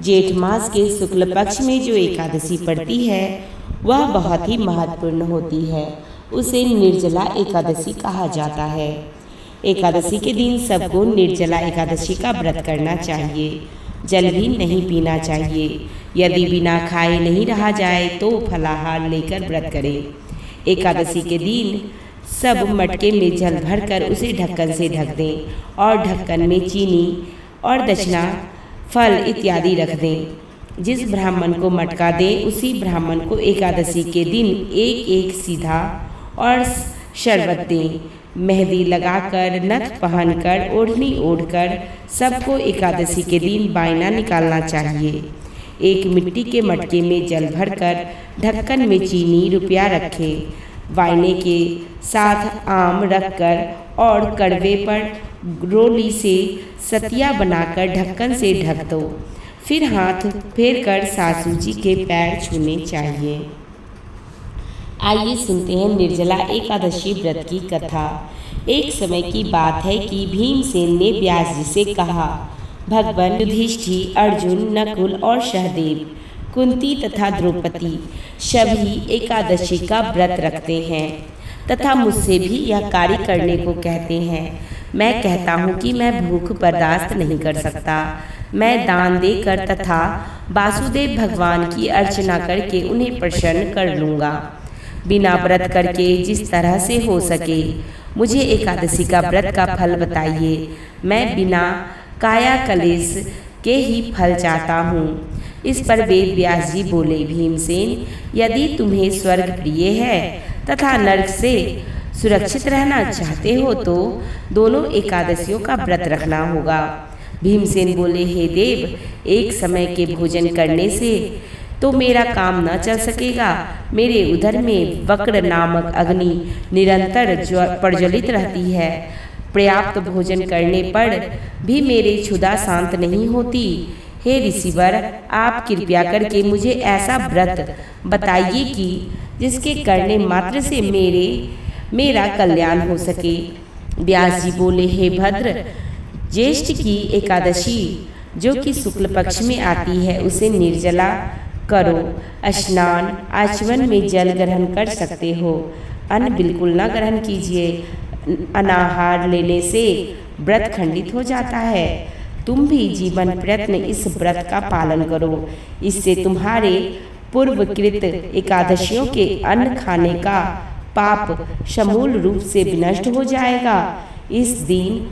जेठ मास के शुक्ल पक्ष में जो एकादशी पड़ती है वह बहुत ही महत्वपूर्ण होती है। उसे निर्जला एकादशी कहा जाता है। एकादशी के दिन सबको निर्जला एकादशी का व्रत करना चाहिए। जल भी नहीं पीना चाहिए। यदि बिना खाए नहीं रहा जाए तो फलाहार लेकर व्रत करें। एकादशी के दिन सब मटके में जल भरकर उसे ढक्कन से ढक दें और ढक्कन में चीनी और दक्षिणा फल इत्यादि रख दें। जिस ब्राह्मण को मटका दें उसी ब्राह्मण को एकादशी के दिन एक एक सीधा और शरबत दें। मेहंदी लगाकर, नथ पहनकर, ओढ़नी ओढ़कर सबको एकादशी के दिन बायना निकालना चाहिए। एक मिट्टी के मटके में जल भरकर ढक्कन में चीनी रुपया रखें। वायने के साथ आम रखकर और कड़वे पर रोली से सतिया बनाकर ढक्कन से ढक दो। फिर हाथ फेर कर सासू जी के पैर छूने चाहिए। आइए सुनते हैं निर्जला एकादशी व्रत की कथा। एक समय की बात है कि भीमसेन ने व्यास जी से कहा, भगवान युधिष्ठिर, अर्जुन, नकुल और सहदेव, कुंती तथा द्रौपदी सभी एकादशी का व्रत रखते हैं तथा मुझसे भी यह कार्य करने को कहते हैं। मैं कहता हूँ कि मैं भूख बर्दाश्त नहीं कर सकता। मैं दान देकर तथा वासुदेव भगवान की अर्चना करके उन्हें प्रसन्न कर लूँगा। बिना व्रत करके जिस तरह से हो सके मुझे एकादशी का व्रत का फल बताइए। मैं बिना काया कलेश के ही फल चाहता हूँ। इस पर वेद व्यास जी बोले, भीमसेन, यदि तुम्हें स्वर्ग प्रिय है तथा नरक से सुरक्षित रहना चाहते हो तो दोनों एकादशियों का व्रत रखना होगा। भीमसेन बोले, हे देव, एक समय के भोजन करने से तो मेरा काम न चल सकेगा। मेरे उदर में वक्र नामक अग्नि निरंतर प्रज्वलित रहती है। पर्याप्त भोजन करने पर भी मेरी क्षुधा शांत नहीं होती। हे ऋषिवर, आप कृपया करके मुझे ऐसा व्रत बताइए कि जिसके करने मात्र से मेरा कल्याण हो सके। व्यास जी बोले, हे भद्र, ज्येष्ठ की एकादशी जो कि शुक्ल पक्ष में आती है उसे निर्जला करो। स्नान आचमन में जल ग्रहण कर सकते हो। अन्न बिल्कुल न ग्रहण कीजिए। अनाहार लेने से व्रत खंडित हो जाता है। तुम भी जीवन प्रयत्न इस व्रत का पालन करो। इससे तुम्हारे पूर्वकृत एकादशियों के अन्न खाने का पाप समूल रूप से विनष्ट हो जाएगा। इस दिन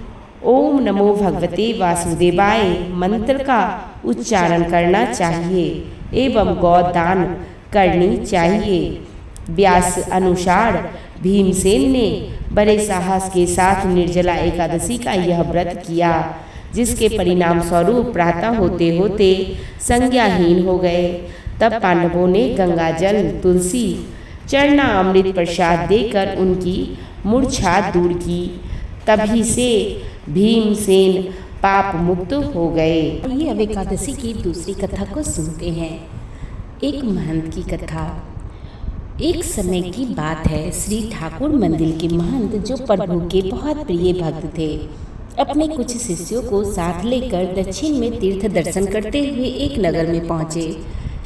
ओम नमो भगवते वासुदेवाय मंत्र का उच्चारण करना चाहिए एवं गौदान करनी चाहिए। व्यास अनुसार भीमसेन ने बड़े साहस के साथ निर्जला एकादशी का यह व्रत किया, जिसके परिणाम स्वरूप प्रातः होते होते संज्ञाहीन हो गए। तब पांडवों ने गंगाजल, तुलसी, चरना अमृत प्रसाद देकर उनकी मूर्छा दूर की। तभी से भीमसेन पाप मुक्त हो गए। ये अब एकादशी की दूसरी कथा को सुनते हैं। एक महंत की कथा। एक समय की बात है, श्री ठाकुर मंदिर के महंत, जो प्रभु के बहुत प्रिय भक्त थे, अपने कुछ शिष्यों को साथ लेकर दक्षिण में तीर्थ दर्शन करते हुए एक नगर में पहुँचे।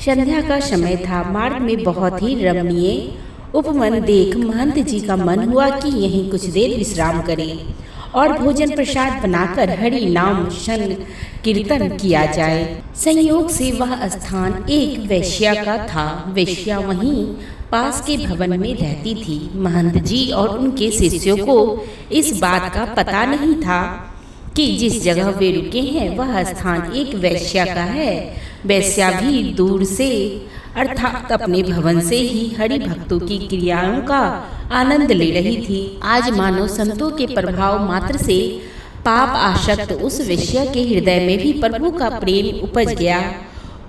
संध्या का समय था। मार्ग में बहुत ही रमणीय उपवन देख महंत जी का मन हुआ कि यहीं कुछ देर विश्राम करें और भोजन प्रसाद बनाकर हरि नाम कीर्तन किया जाए। संयोग से वह स्थान एक वैश्या का था। वैश्या वहीं पास के भवन में रहती थी। महंत जी और उनके शिष्यों को इस बात का पता नहीं था कि जिस जगह वे रुके हैं वह स्थान एक वैश्या का है। वैश्या भी दूर से अर्थात अपने भवन से ही हरि भक्तों की क्रियाओं का आनंद ले रही थी। आज मानो संतों के प्रभाव मात्र से पाप आसक्त उस वैश्या के हृदय में भी प्रभु का प्रेम उपज गया।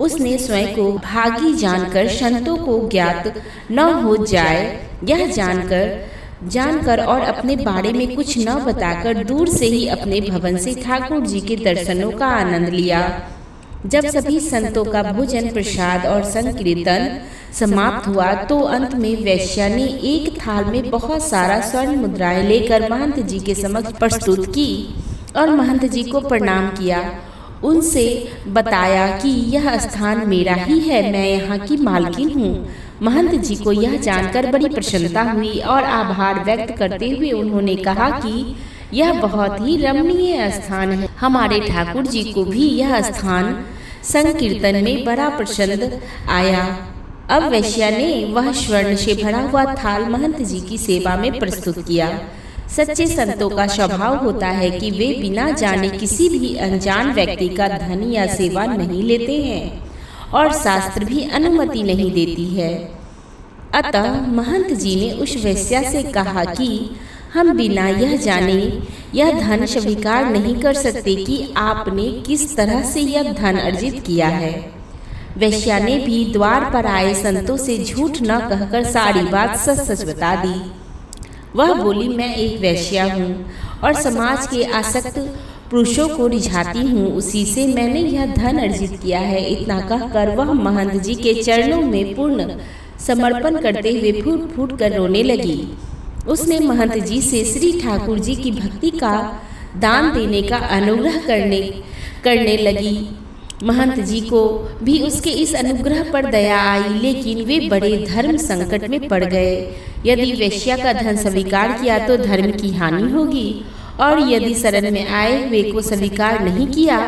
उसने स्वयं को भागी जानकर संतों को ज्ञात न हो जाए यह जानकर और अपने बारे में कुछ न बताकर दूर से ही अपने भवन से ठाकुर जी के दर्शनों का आनंद लिया। जब सभी संतों का भोजन प्रसाद और संकीर्तन समाप्त हुआ तो अंत में वैश्या ने एक थाल में बहुत सारा स्वर्ण मुद्राएं लेकर महंत जी के समक्ष प्रस्तुत की और महंत जी को प्रणाम किया। उनसे बताया कि यह स्थान मेरा ही है, मैं यहाँ की मालकिन हूँ। महंत जी को यह जानकर बड़ी प्रसन्नता हुई और आभार व्यक्त करते हुए उन्होंने कहा कि यह बहुत ही रमणीय स्थान है। हमारे ठाकुर जी को भी यह स्थान संकीर्तन में बड़ा पसंद आया। अब वैश्या ने वह स्वर्ण से भरा हुआ थाल महंत जी की सेवा में प्रस्तुत किया। सच्चे संतों का स्वभाव होता है कि वे बिना जाने किसी भी अनजान व्यक्ति का धन या सेवा नहीं लेते हैं और शास्त्र भी अनुमति नहीं देती है। अतः महंत जी ने उस वैश्या से कहा कि हम बिना यह जाने यह धन स्वीकार नहीं कर सकते कि आपने किस तरह से यह धन अर्जित किया है। वैश्या ने भी द्वार पर आए संतों से झूठ न कहकर सारी बात सच सच बता दी। वह बोली, मैं एक वैश्या हूँ और समाज के आसक्त पुरुषों को रिझाती हूँ, उसी से मैंने यह धन अर्जित किया है। इतना कहकर वह महंत जी के चरणों में पूर्ण समर्पण करते हुए फूट फूट कर रोने लगी। उसने महंत जी से श्री ठाकुर जी की भक्ति का दान देने का अनुग्रह करने लगी। महंत जी को भी उसके इस अनुग्रह पर दया आई, लेकिन वे बड़े धर्म संकट में पड़ गए। यदि वैश्या का धन स्वीकार किया तो धर्म की हानि होगी, और यदि शरण में आए हुए को स्वीकार नहीं किया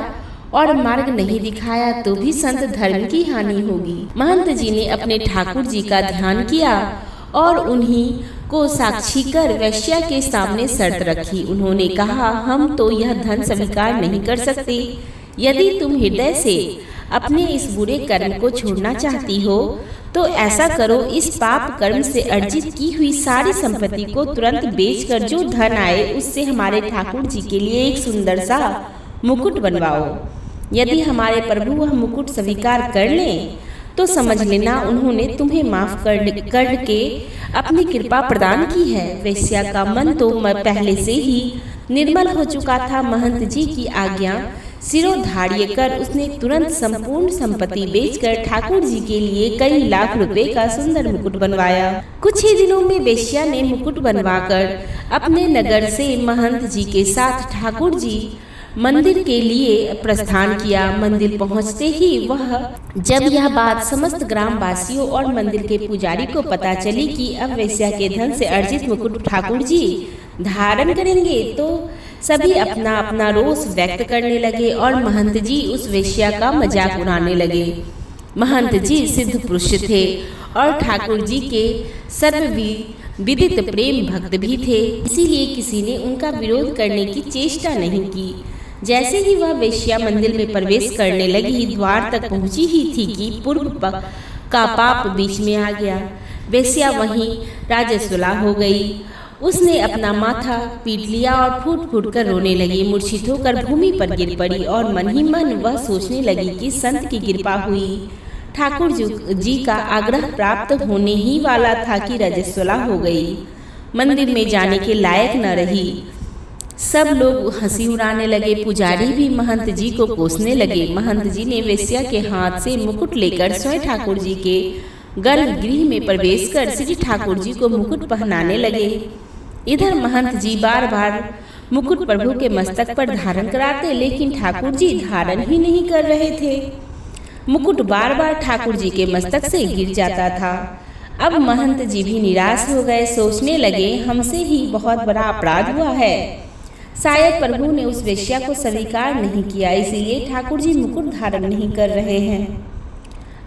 और मार्ग नहीं दिखाया तो भी संत धर्म की हानि होगी। महंत जी ने अपने ठाकुर जी का ध्यान किया और उन्हीं को साक्षी कर वैश्या के सामने शर्त रखी। उन्होंने कहा, हम तो यह धन स्वीकार नहीं कर सकते। यदि तुम हृदय से अपने इस बुरे कर्म को छोड़ना चाहती हो तो ऐसा करो, इस पाप कर्म से अर्जित की हुई सारी संपत्ति को तुरंत बेचकर जो धन आए उससे हमारे ठाकुर जी के लिए एक सुंदर सा मुकुट बनवाओ। यदि हमारे प्रभु वह मुकुट स्वीकार कर लें तो समझ लेना उन्होंने तुम्हें माफ करके अपनी कृपा प्रदान की है। वैश्या का मन तो पहले से ही निर्मल हो चुका था। महंत जी की आज्ञा सिरोधार्य कर उसने तुरंत संपूर्ण संपत्ति बेचकर ठाकुर जी के लिए कई लाख रुपए का सुंदर मुकुट बनवाया। कुछ ही दिनों में वैश्या ने मुकुट बनवाकर अपने नगर से महंत जी के साथ ठाकुर जी मंदिर के लिए प्रस्थान किया। मंदिर पहुंचते ही जब यह बात समस्त ग्रामवासियों और मंदिर के पुजारी को पता चली कि अब वैश्या के धन से अर्जित मुकुट ठाकुर जी धारण करेंगे तो सभी अपना अपना रोष व्यक्त करने लगे और महंत जी उस वैश्या का मजाक उड़ाने लगे। महंत जी सिद्ध पुरुष थे और ठाकुर जी के सर्वविदित प्रेम भक्त भी थे, इसीलिए किसी ने उनका विरोध करने की चेष्टा नहीं की। जैसे ही वह वैश्या मंदिर में प्रवेश करने लगी, द्वार तक पहुंची ही थी कि पूर्व का पाप बीच में आ गया। वैश्या वहीं राजस्वला हो गई। उसने अपना माथा पीट लिया और फूट फूट कर रोने लगी। मूर्छित होकर भूमि पर गिर पड़ी और मन ही मन वह सोचने लगी कि संत की कृपा हुई, ठाकुर जी का आग्रह प्राप्त होने ही वाला था कि रजस्वला हो गई, मंदिर में जाने के लायक न रही। सब लोग हंसी उड़ाने लगे। पुजारी भी महंत जी को कोसने लगे। महंत जी ने वैश्या के हाथ से मुकुट लेकर स्वयं ठाकुर जी के गर्भगृह में प्रवेश कर श्री ठाकुर जी को मुकुट पहनाने लगे। इधर महंत जी बार बार मुकुट प्रभु के मस्तक पर धारण कराते, लेकिन ठाकुर जी धारण ही नहीं कर रहे थे। मुकुट बार बार ठाकुर जी के मस्तक से गिर जाता था। अब महंत जी भी निराश हो गए। सोचने लगे, हमसे ही बहुत बड़ा अपराध हुआ है। शायद प्रभु ने उस वैश्या को स्वीकार नहीं किया, इसीलिए ठाकुर जी मुकुट धारण नहीं कर रहे हैं।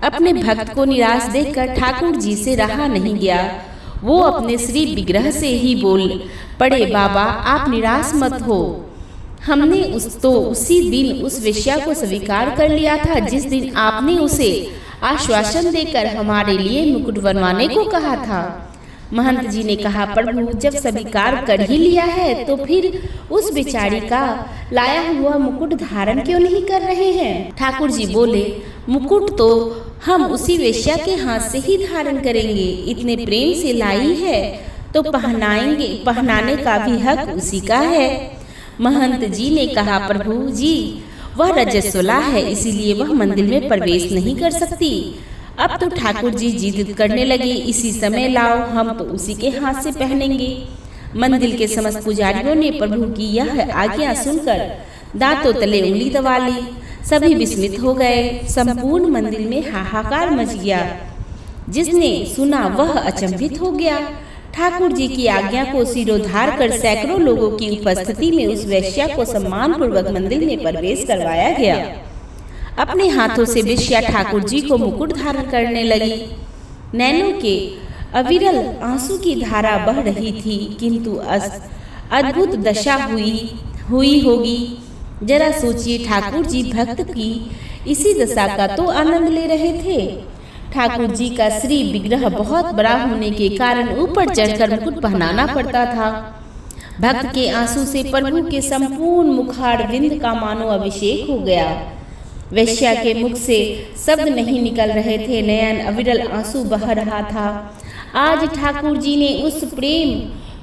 अपने भक्त को निराश देखकर ठाकुर जी से रहा नहीं गया। वो अपने श्री विग्रह से ही बोल पड़े, बाबा आप निराश मत हो, हमने उसी दिन उस वैश्या को स्वीकार कर लिया था जिस दिन आपने उसे आश्वासन देकर हमारे लिए मुकुट बनवाने को कहा था। महंत जी ने कहा, प्रभु जब स्वीकार कर ही लिया है तो फिर उस बेचारी का लाया हुआ मुकुट धारण क्यों नहीं कर रहे हैं? ठाकुर जी बोले, मुकुट तो हम उसी वैश्या के हाथ से ही धारण करेंगे, इतने प्रेम से लाई है तो पहनाने का भी हक उसी का है। महंत जी ने कहा, प्रभु जी वह रजस्वला है, इसीलिए वह मंदिर में प्रवेश नहीं कर सकती। अब तो ठाकुर जी जिद करने लगे, इसी समय लाओ, हम तो उसी के हाथ से पहनेंगे। मंदिर के समस्त पुजारियों ने प्रभु की यह आज्ञा सुनकर दांतों तले उंगली दबा ली। सभी विस्मित हो गए। संपूर्ण मंदिर में हाहाकार मच गया। जिसने सुना वह अचंभित हो गया। ठाकुर जी की आज्ञा को सिरोधार कर सैकड़ों लोगों की उपस्थिति में उस वेश्या को सम्मान पूर्वक मंदिर में प्रवेश करवाया गया। अपने हाथों से वेश्या ठाकुर जी को मुकुट धारण करने लगी। नैनों के अविरल आंसू की धारा बह रही थी, किंतु अद्भुत दशा हुई होगी। जरा सोचिए, ठाकुर जी भक्त की इसी दशा का तो आनंद ले रहे थे। ठाकुर जी का श्री विग्रह बहुत बड़ा होने के कारण ऊपर चढ़कर मुकुट पहनाना पड़ता था। भक्त के आंसू से प्रभु के संपूर्ण मुखार बिंद का मानो अभिषेक हो गया। वेश्या के मुख से शब्द नहीं निकल रहे थे, नयन अविरल आंसू बह रहा था। आज ठाकुर जी ने उस प्रेम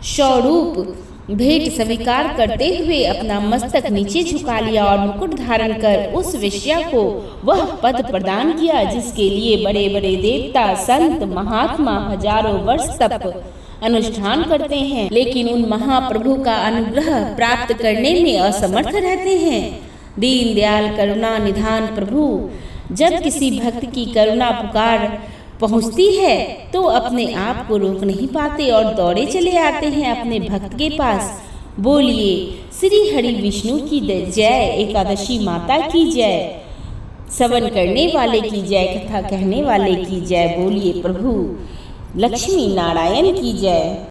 स्वरूप भेंट स्वीकार करते हुए अपना मस्तक नीचे झुका लिया और मुकुट धारण कर उस वेश्या को वह पद प्रदान किया जिसके लिए बड़े बड़े देवता, संत, महात्मा हजारों वर्ष तक अनुष्ठान करते हैं, लेकिन उन महाप्रभु का अनुग्रह प्राप्त करने में असमर्थ रहते हैं। दीन दयाल करुणा निधान प्रभु जब किसी भक्त की करुणा पुकार पहुंचती है तो अपने आप को रोक नहीं पाते और दौड़े चले आते हैं अपने भक्त के पास। बोलिए श्री हरि विष्णु की जय, एकादशी माता की जय, श्रवण करने वाले की जय, कथा कहने वाले की जय। बोलिए प्रभु लक्ष्मी नारायण की जय।